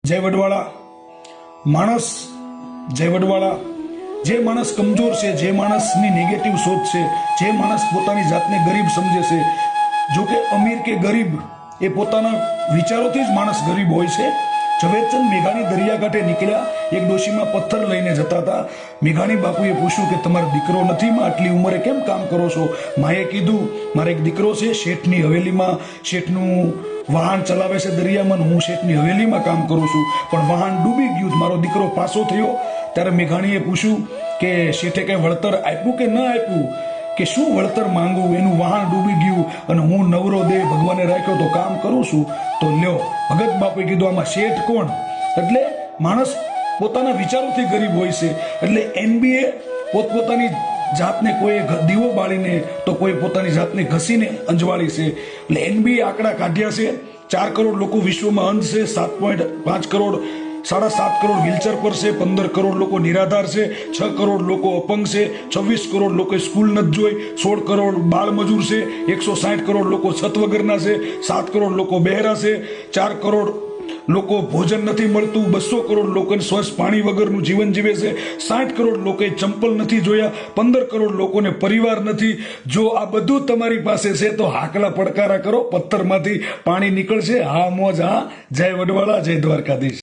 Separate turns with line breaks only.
જય વડવાળા માણસ જય વડવાળા જે માણસ કમજોર છે, જે માણસની નેગેટિવ સોચ છે, જે માણસ પોતાની જાતને ગરીબ સમજે છે, જો કે અમીર કે ગરીબ એ પોતાના વિચારોથી જ માણસ ગરીબ હોય છે. ઝવેરચંદ મેઘાણી દરિયાકાંઠે નીકળ્યા, એક ડોશીમાં પથ્થર લઈને જતા હતા. મેઘાણી બાપુએ પૂછ્યું કે તમારો દીકરો નથી, માં આટલી ઉંમરે કેમ કામ કરો છો? માએ કીધું મારે એક દીકરો છે, શેઠની હવેલીમાં શેઠનું વાહન ચલાવે છે દરિયામાં, હું શેઠની હવેલીમાં કામ કરું છું, પણ વાહન ડૂબી ગયું, મારો દીકરો પાછો થયો. ત્યારે મેઘાણીએ પૂછ્યું કે શેઠે કઈ વળતર આપ્યું કે ન આપ્યું? કે શું વળતર માંગવું, એનું વાહન ડૂબી ગયું અને હું નવરો દેહ ભગવાને રાખ્યો તો કામ કરું છું. તો લ્યો, ભગત બાપુએ કીધું આમાં શેઠ કોણ? એટલે માણસ પોતાના વિચારોથી ગરીબ હોય છે. એટલે એનબીએ પોતપોતાની જાતને કોઈ દીવો બાળીને તો કોઈ પોતાની જાતને ઘસીને અંજવાળી છે. એટલે એનબીએ આંકડા કાઢ્યા છે, 4 કરોડ લોકો વિશ્વમાં અંધ છે, 7.5 કરોડ 7.5 કરોડ વ્હીલચેર પર છે, 15 કરોડ લોકો નિરાધાર છે, 6 કરોડ લોકો અપંગ છે, 26 કરોડ લોકો સ્કૂલ નથી જોઈ, 16 કરોડ બાળ મજૂર છે, 160 કરોડ લોકો છત વગરના છે, 7 કરોડ લોકો બહેરા છે, 4 કરોડ લોકો ભોજન નથી મળતું, 200 કરોડ લોકોને સ્વચ્છ પાણી વગરનું જીવન જીવે છે, 60 કરોડ લોકોએ ચંપલ નથી જોયા, 15 કરોડ લોકોને પરિવાર નથી. જો આ બધું તમારી પાસે છે તો હાકલા પડકારા કરો, પથ્થરમાંથી પાણી નીકળશે. હા મોજ, હા. જય વડવાળા, જય દ્વારકાધીશ.